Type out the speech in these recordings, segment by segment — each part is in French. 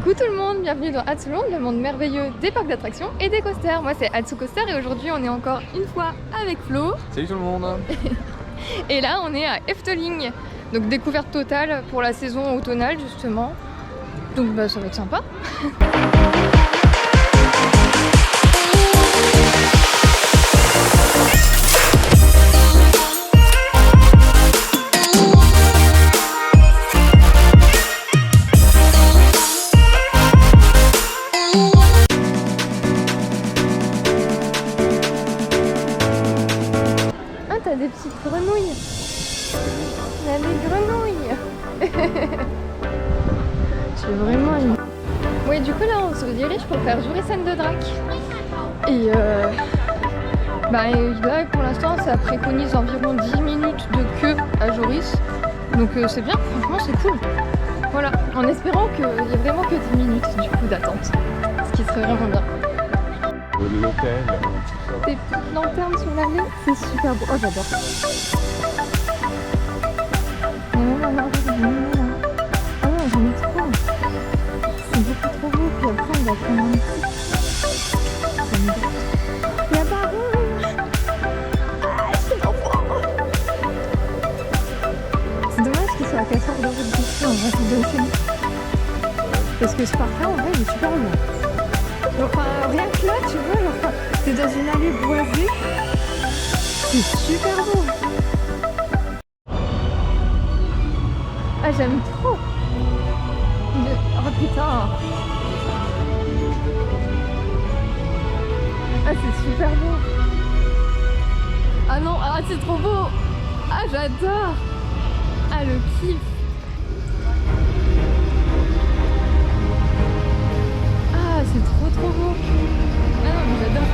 Coucou tout le monde, bienvenue dans Atsuland, le monde merveilleux des parcs d'attractions et des coasters. Moi c'est Atsu Coaster et aujourd'hui on est encore une fois avec Flo. Salut tout le monde. Et là on est à Efteling, donc découverte totale pour la saison automnale justement. Donc bah ça va être sympa. T'as des petites grenouilles. Il y a des grenouilles. Tu es vraiment une... Oui, du coup là on se dirige pour faire Joris and the Draak. Et là pour l'instant ça préconise environ 10 minutes de queue à Joris. Donc c'est bien, franchement c'est cool. Voilà, en espérant qu'il n'y ait vraiment que 10 minutes du coup d'attente. Ce qui serait vraiment bien. L'hôtel. Des petites lanternes sur l'allée, c'est super beau. Oh j'adore. Ah non, j'en ai trop. C'est beaucoup trop beau. Puis après on va prendre un petit. Il y a pas rouge. Ah, c'est trop beau. C'est dommage qu'il soit à 4 heures de route d'ici en vrai, c'est dommage. Parce que ce parc-là en vrai il est super beau. Enfin, rien que là, tu vois, genre, t'es dans une allée boisée, c'est super beau. Ah, j'aime trop. Oh putain. Ah, c'est super beau. Ah non, ah, c'est trop beau. Ah, j'adore. Ah, le kiff. C'est trop beau. Ah non mais j'adore.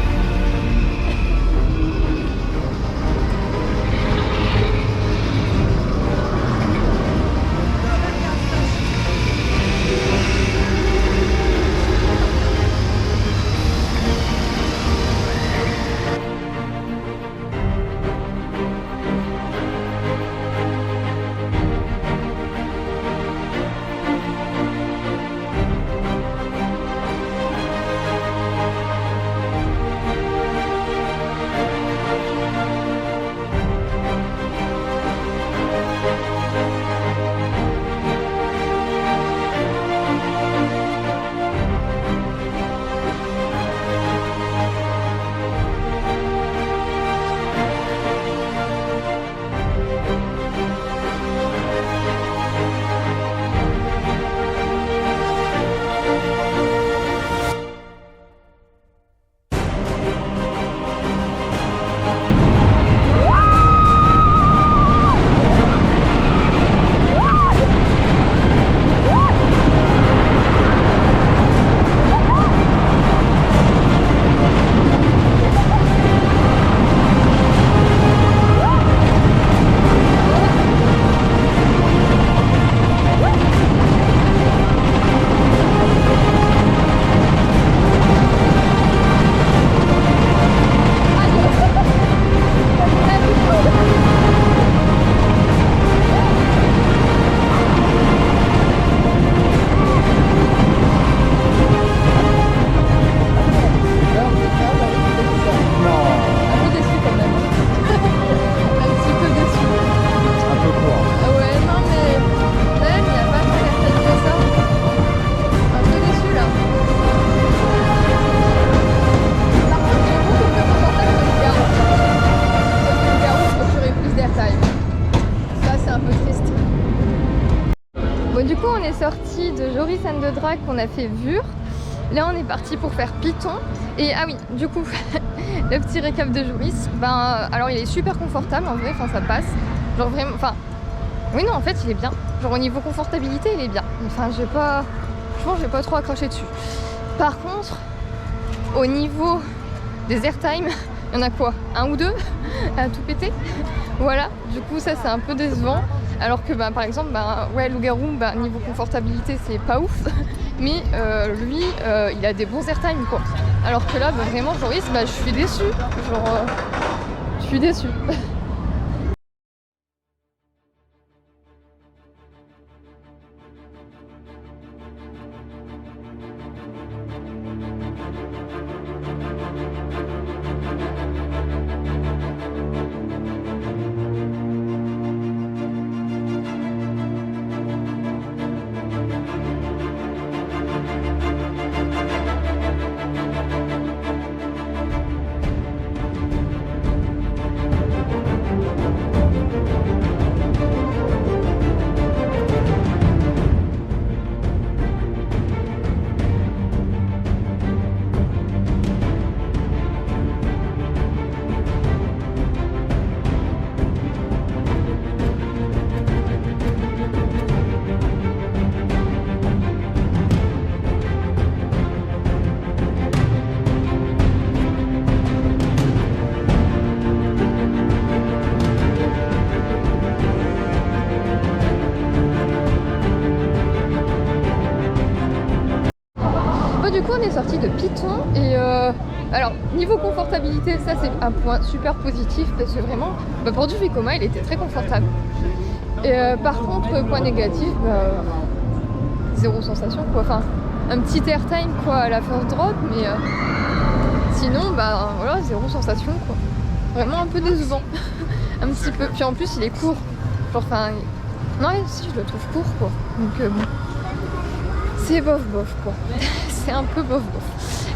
Du coup on est sorti de Joris and the Draak, on a fait Vur. Là on est parti pour faire Python. Et ah oui, du coup, le petit récap de Joris, alors il est super confortable en vrai, ça passe. Genre vraiment, oui non en fait il est bien. Genre au niveau confortabilité il est bien. Franchement j'ai pas trop accroché dessus. Par contre, au niveau des airtime, il y en a quoi? Un ou deux à tout péter. Voilà, du coup ça c'est un peu décevant. Alors que par exemple, Loup-Garou, niveau confortabilité c'est pas ouf. Mais lui, il a des bons airtime quoi. Alors que là, vraiment Joris, je suis déçue. Genre, je suis déçue. du coup on est sorti de Python et alors niveau confortabilité, ça c'est un point super positif parce que vraiment pour du Vekoma il était très confortable. Et par contre point négatif, zéro sensation quoi, enfin un petit airtime quoi à la first drop, mais sinon voilà, zéro sensation quoi. Vraiment un peu décevant. Un petit peu, puis en plus il est court, genre enfin non si je le trouve court quoi, donc bon c'est bof quoi. C'est un peu bof.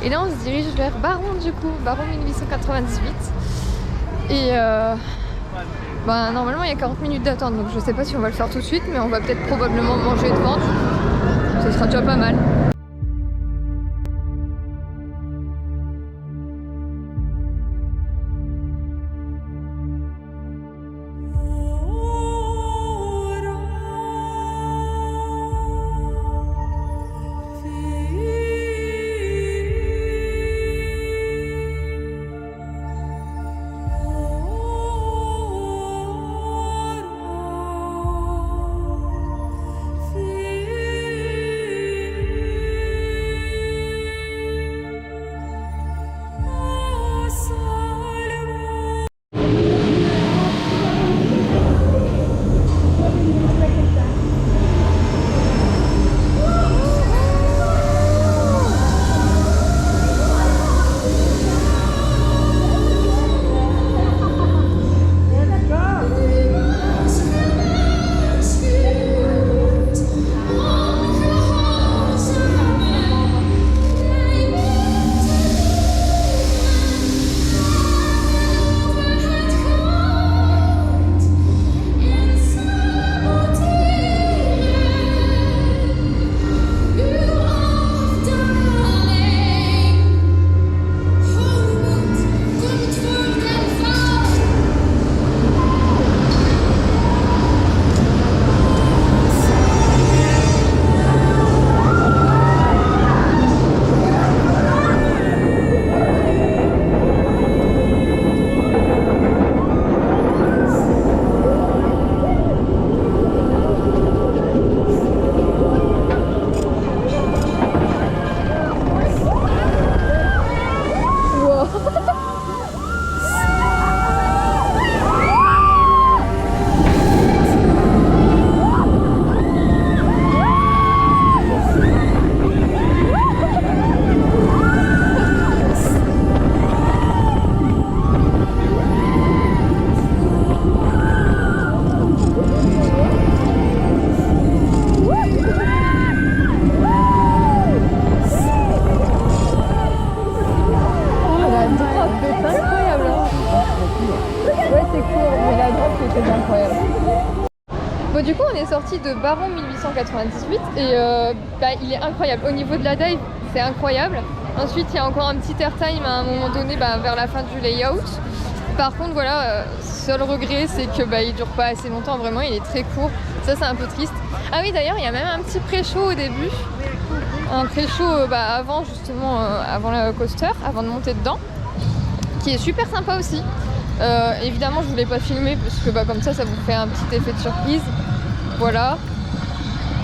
Et là on se dirige vers Baron du coup, Baron 1898. Et normalement il y a 40 minutes d'attente, donc je sais pas si on va le faire tout de suite, mais on va peut-être probablement manger devant. Ce sera déjà pas mal. Bon, du coup on est sorti de Baron 1898 et il est incroyable. Au niveau de la dive, c'est incroyable. Ensuite il y a encore un petit airtime à un moment donné vers la fin du layout. Par contre voilà, seul regret c'est que il dure pas assez longtemps, vraiment il est très court. Ça c'est un peu triste. Ah oui d'ailleurs il y a même un petit pré-show au début. Un pré-show avant justement, avant le coaster, avant de monter dedans, qui est super sympa aussi. Évidemment je voulais pas filmer parce que comme ça vous fait un petit effet de surprise. Voilà.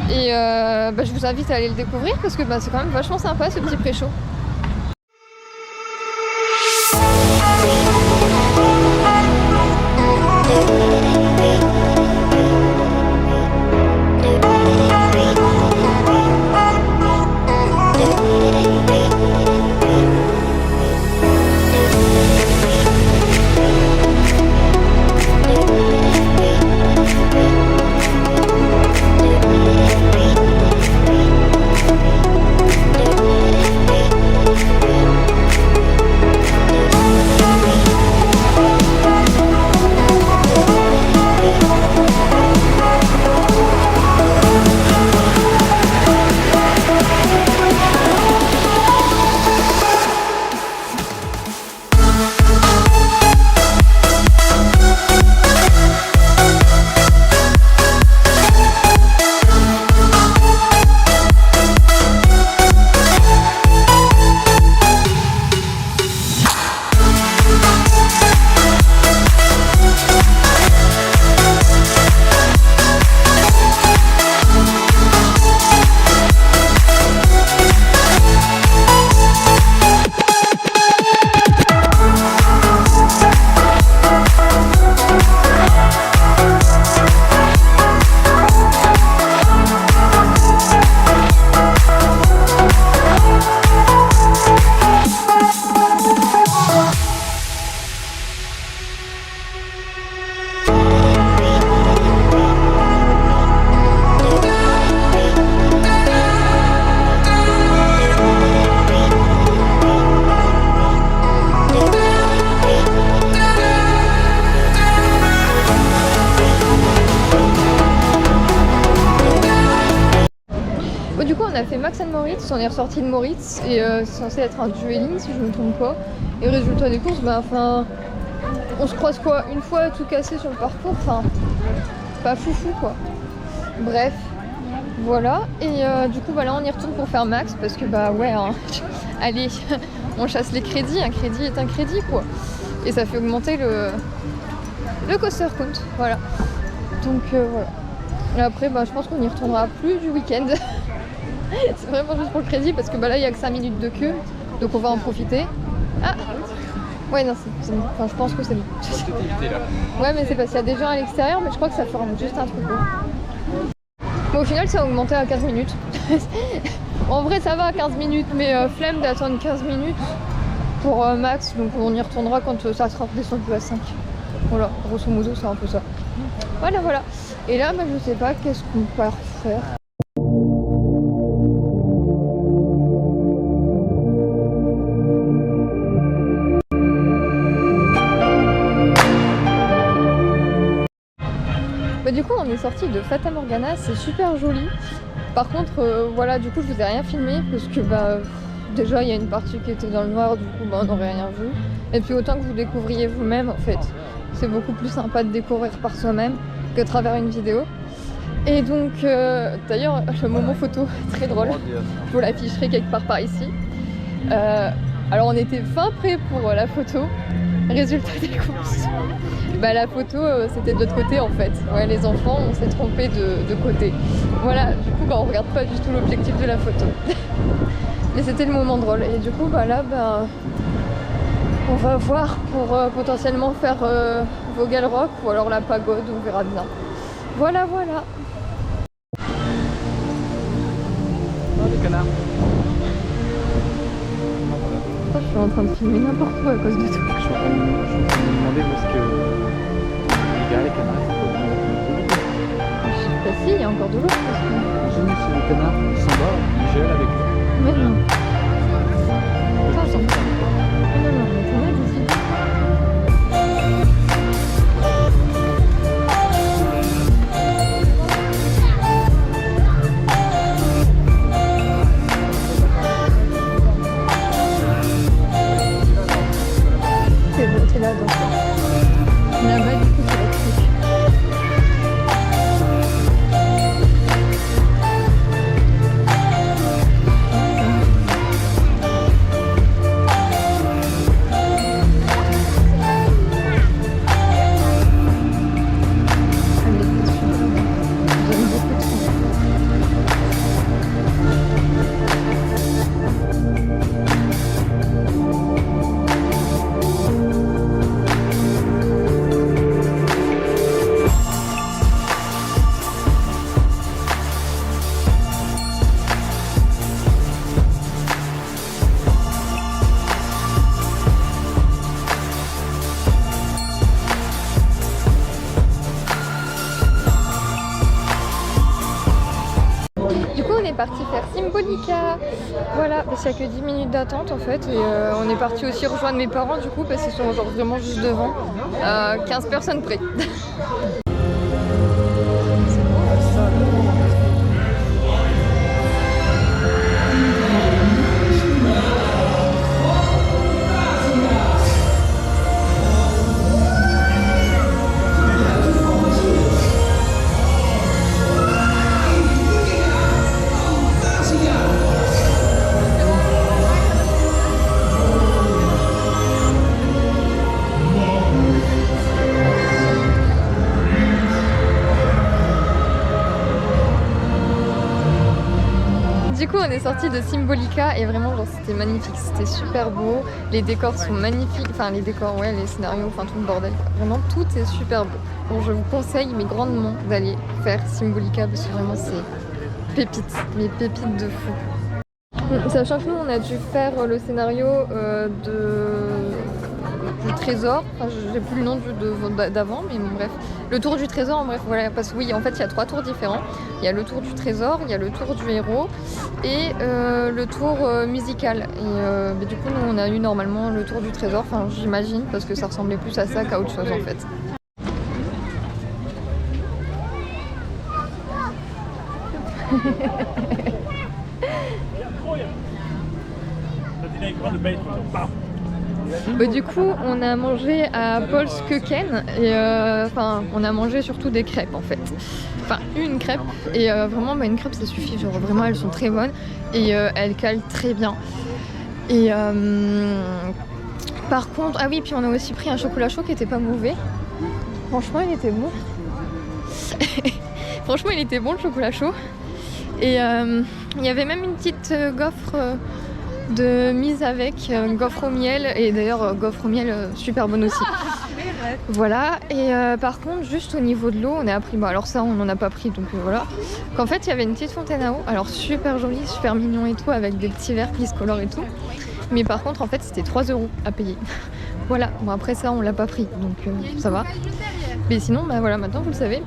Et je vous invite à aller le découvrir parce que c'est quand même vachement sympa ce petit pré-show. on est ressorti de Moritz et c'est censé être un dueling si je me trompe pas. Et résultat des courses, bah enfin, on se croise quoi une fois tout cassé sur le parcours, enfin, pas foufou quoi. Bref, voilà. Et du coup, bah là on y retourne pour faire max parce que bah ouais, hein, allez, on chasse les crédits, un crédit est un crédit quoi. Et ça fait augmenter le coaster count, voilà. Donc voilà. Et après, bah, je pense qu'on n'y retournera plus du week-end. C'est vraiment juste pour le crédit parce que bah, là, il n'y a que 5 minutes de queue. Donc on va en profiter. Ah ouais, non, c'est bon. Enfin, je pense que c'est bon. Ouais, mais c'est parce qu'il y a des gens à l'extérieur, mais je crois que ça fera juste un truc. Bon, au final, ça a augmenté à 15 minutes. En vrai, ça va à 15 minutes, mais flemme d'attendre 15 minutes pour max. Donc on y retournera quand ça sera redescendu à 5. Voilà, grosso modo, c'est un peu ça. Voilà, voilà. Et là, bah, je sais pas qu'est-ce qu'on peut faire. Bah, du coup, on est sorti de Fata Morgana, c'est super joli. Par contre, voilà, du coup, je vous ai rien filmé parce que bah déjà, il y a une partie qui était dans le noir, du coup, bah, on n'aurait rien vu. Et puis autant que vous découvriez vous-même, en fait. C'est beaucoup plus sympa de découvrir par soi-même que travers une vidéo. Et donc, d'ailleurs, le moment photo, très drôle. Je vous l'afficherai quelque part par ici. Alors, on était fin prêt pour la photo. Résultat des courses. Bah, la photo, c'était de l'autre côté en fait. Ouais, les enfants, on s'est trompé de côté. Voilà, du coup, bah, on regarde pas du tout l'objectif de la photo. Mais c'était le moment drôle. Et du coup, bah là, bah, on va voir pour potentiellement faire Vogel Rock ou alors la pagode, on verra bien. Voilà, voilà. Oh, les canards. Oh, je suis en train de filmer n'importe quoi à cause de toi. Je suis en train de me demander où est-ce que les gars, les canards, Je sais pas si, il y a encore de l'eau. imagine si les canards ils sont bas, ils gèlent avec eux. Mais non. Attends, j'en ai. Non, non, mais t'en as d'ici. C'est là donc. Là-bas du coup c'est la crique. Parti faire Symbolica, voilà, parce qu'il n'y a que 10 minutes d'attente en fait, et on est parti aussi rejoindre mes parents du coup parce qu'ils sont genre vraiment juste devant, 15 personnes près. Du coup on est sorti de Symbolica et vraiment genre c'était magnifique, c'était super beau, les décors sont magnifiques, enfin les décors ouais, les scénarios, enfin tout le bordel, vraiment tout est super beau. Donc je vous conseille mais grandement d'aller faire Symbolica parce que vraiment c'est pépite, mais pépite de fou. Sachant que nous on a dû faire le scénario du trésor, enfin j'ai plus le nom d'avant mais bon bref, le tour du trésor en bref voilà, parce que oui en fait il y a 3 tours différents, il y a le tour du trésor, il y a le tour du héros et le tour musical et mais du coup nous on a eu normalement le tour du trésor, enfin j'imagine parce que ça ressemblait plus à ça qu'à autre chose en fait. Du coup, on a mangé à Paul's Keuken et enfin, on a mangé surtout des crêpes en fait. Enfin, une crêpe et vraiment, une crêpe ça suffit. Genre vraiment, elles sont très bonnes et elles calent très bien. Et par contre, ah oui, puis on a aussi pris un chocolat chaud qui était pas mauvais. Franchement, il était bon. Franchement, il était bon le chocolat chaud. Et il y avait même une petite gaufre de mise avec gaufre au miel. Et d'ailleurs, gaufre au miel super bonne aussi. Voilà. Et par contre, juste au niveau de l'eau, on a appris. Bon, alors ça, on n'en a pas pris, donc voilà. Qu'en fait, il y avait une petite fontaine à eau. Alors super jolie, super mignon et tout, avec des petits verres qui se colorent et tout. Mais par contre, en fait, c'était 3 € à payer. Voilà. Bon, après ça, on l'a pas pris, donc ça va. Mais sinon, bah voilà, maintenant vous le savez.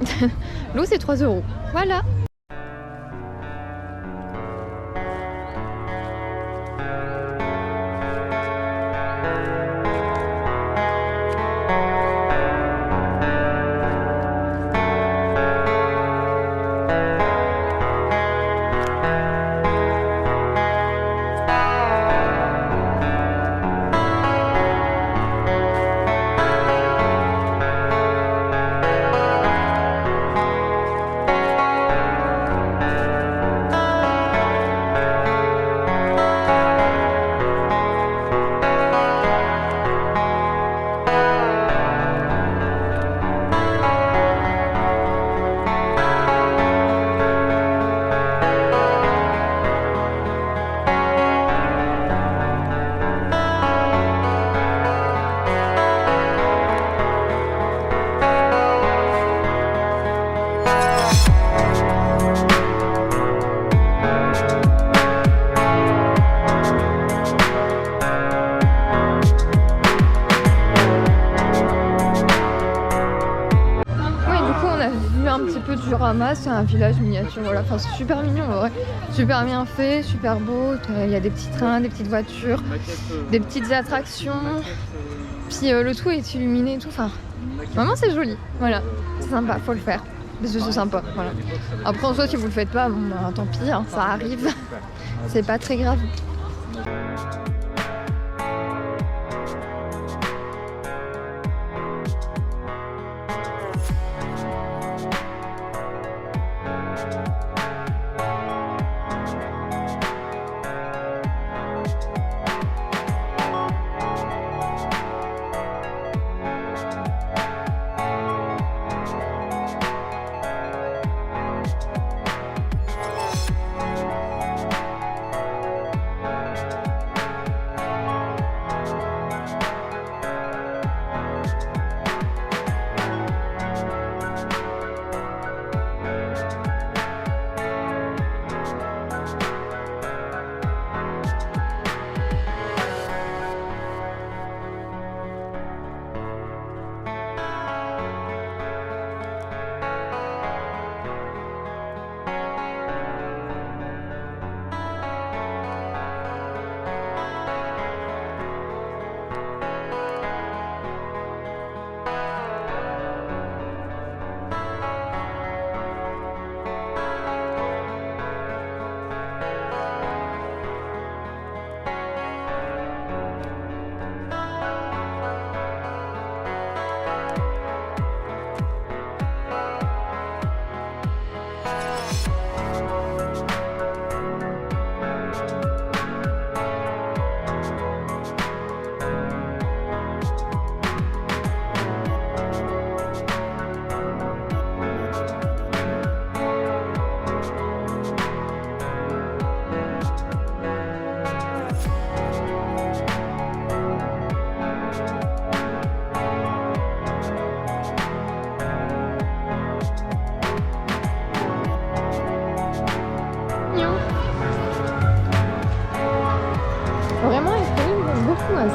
L'eau, c'est 3 €. Voilà. Durama, c'est un village miniature, voilà, enfin c'est super mignon en vrai, super bien fait, super beau, il y a des petits trains, des petites voitures, des petites attractions, puis le tout est illuminé et tout, enfin vraiment c'est joli, voilà, c'est sympa, faut le faire, parce que c'est sympa, voilà. Après en soi si vous le faites pas, bon bah tant pis, hein, ça arrive, c'est pas très grave.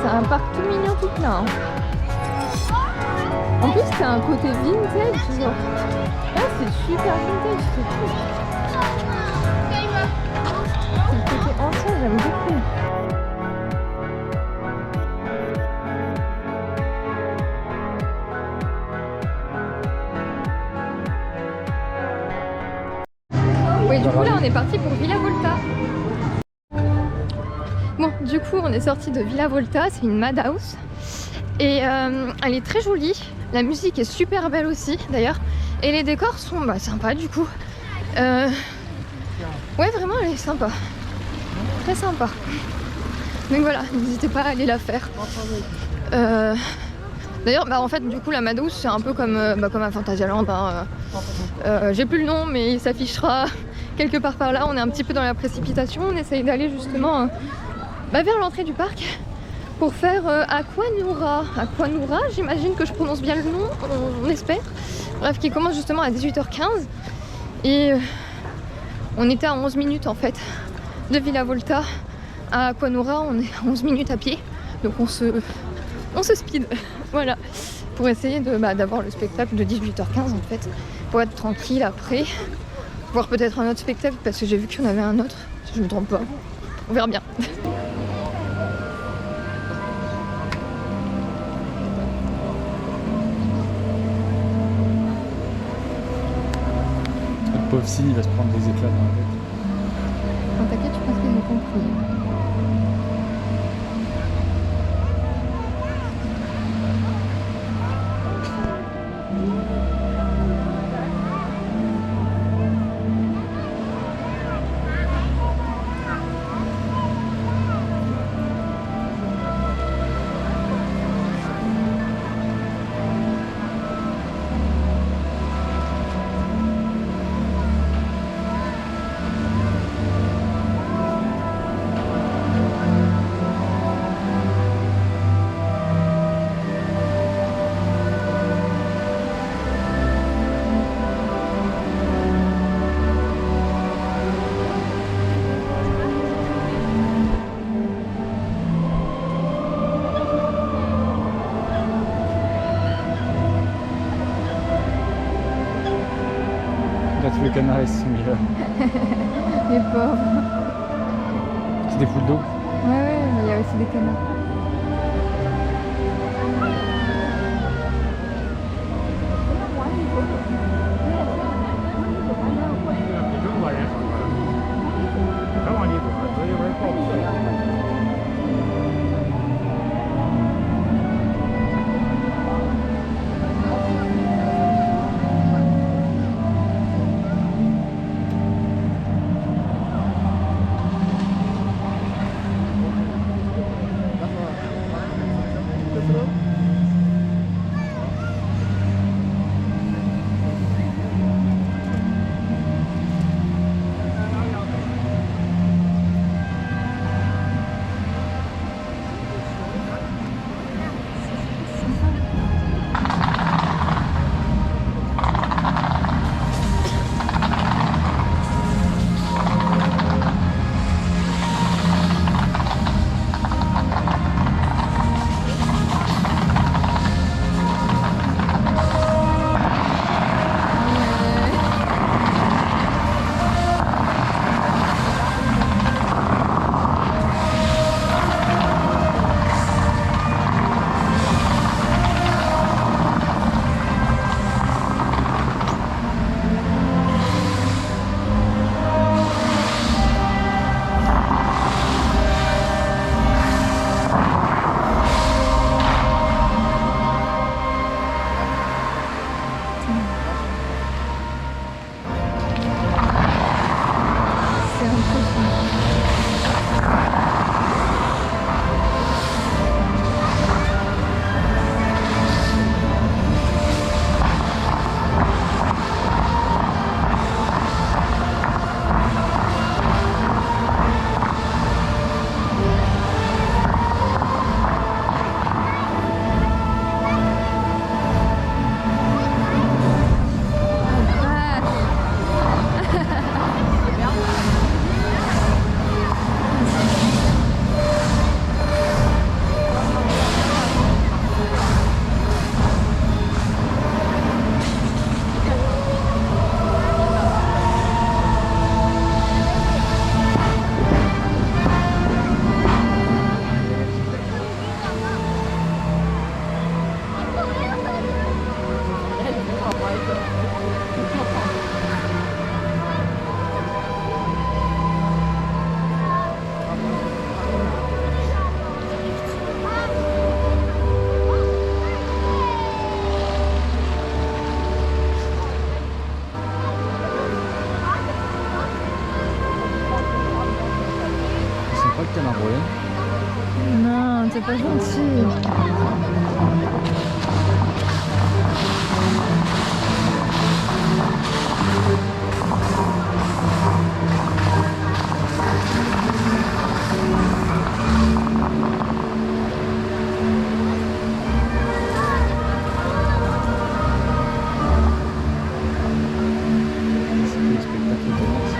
C'est un parc tout mignon, tout plein. En plus, c'est un côté vintage, genre. Ah, c'est super vintage, c'est cool. C'est le côté ancien, j'aime beaucoup. Oui, du coup, là, on est parti pour Villa Volta. Bon, du coup, on est sorti de Villa Volta, c'est une madhouse. Et elle est très jolie. La musique est super belle aussi, d'ailleurs. Et les décors sont sympas, du coup. Ouais, vraiment, elle est sympa. Très sympa. Donc voilà, n'hésitez pas à aller la faire. D'ailleurs, en fait, du coup, la madhouse, c'est un peu comme à Phantasialand. J'ai plus le nom, mais il s'affichera quelque part par là. On est un petit peu dans la précipitation. On essaye d'aller justement vers l'entrée du parc pour faire Aquanura. Aquanura, j'imagine que je prononce bien le nom, on espère. Bref, qui commence justement à 18h15. Et on était à 11 minutes en fait de Villa Volta à Aquanura. On est à 11 minutes à pied. Donc on se speed. Voilà. Pour essayer d'avoir le spectacle de 18h15 en fait. Pour être tranquille après. Voir peut-être un autre spectacle parce que j'ai vu qu'il y en avait un autre. Si je me trompe pas. On verra bien. Le pauvre Sid, il va se prendre des éclats dans la tête. Non, t'inquiète, je pense qu'ils ont compris. Là, tous les canards, ils se sont mis là. Les pauvres. C'est des poules d'eau. Ouais, mais il y a aussi des canards. problème. Non, t'es pas gentil. C'est que le spectacle commence.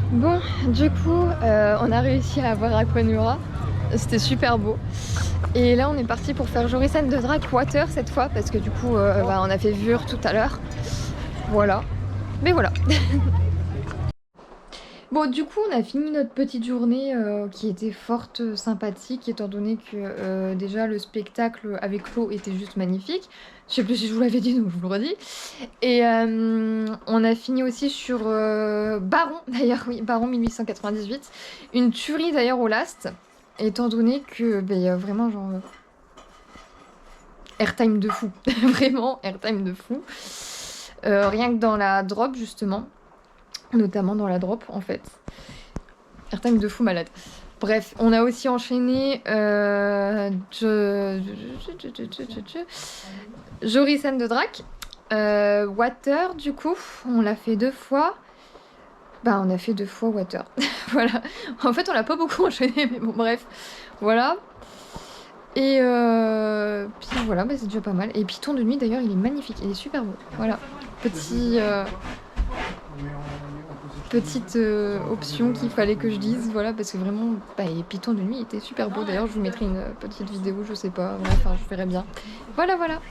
Bon, du coup, on a réussi à avoir Aquanura. C'était super beau. Et là, on est parti pour faire Joris and the Drac Water cette fois, parce que du coup, on a fait Vur tout à l'heure. Voilà. Mais voilà. Bon, du coup, on a fini notre petite journée qui était fort sympathique, étant donné que déjà le spectacle avec l'eau était juste magnifique. Je sais plus si je vous l'avais dit, donc je vous le redis. Et on a fini aussi sur Baron, d'ailleurs, oui, Baron 1898. Une tuerie d'ailleurs au last, étant donné que vraiment, genre, airtime de fou. Vraiment, airtime de fou. Rien que dans la drop, justement. Notamment dans la drop en fait. Airtime de fou malade. Bref, on a aussi enchaîné Joris and the Drac. Water du coup, on l'a fait 2 fois. Bah on a fait 2 fois Water. Voilà. En fait on l'a pas beaucoup enchaîné mais bon bref. Voilà. Et puis voilà, bah, c'est déjà pas mal. Et Python de nuit d'ailleurs il est magnifique, il est super beau. Voilà. Petite option qu'il fallait que je dise, voilà, parce que vraiment, et Python de nuit était super beau. D'ailleurs, je vous mettrai une petite vidéo, je sais pas, bref, enfin, je verrai bien. Voilà, voilà.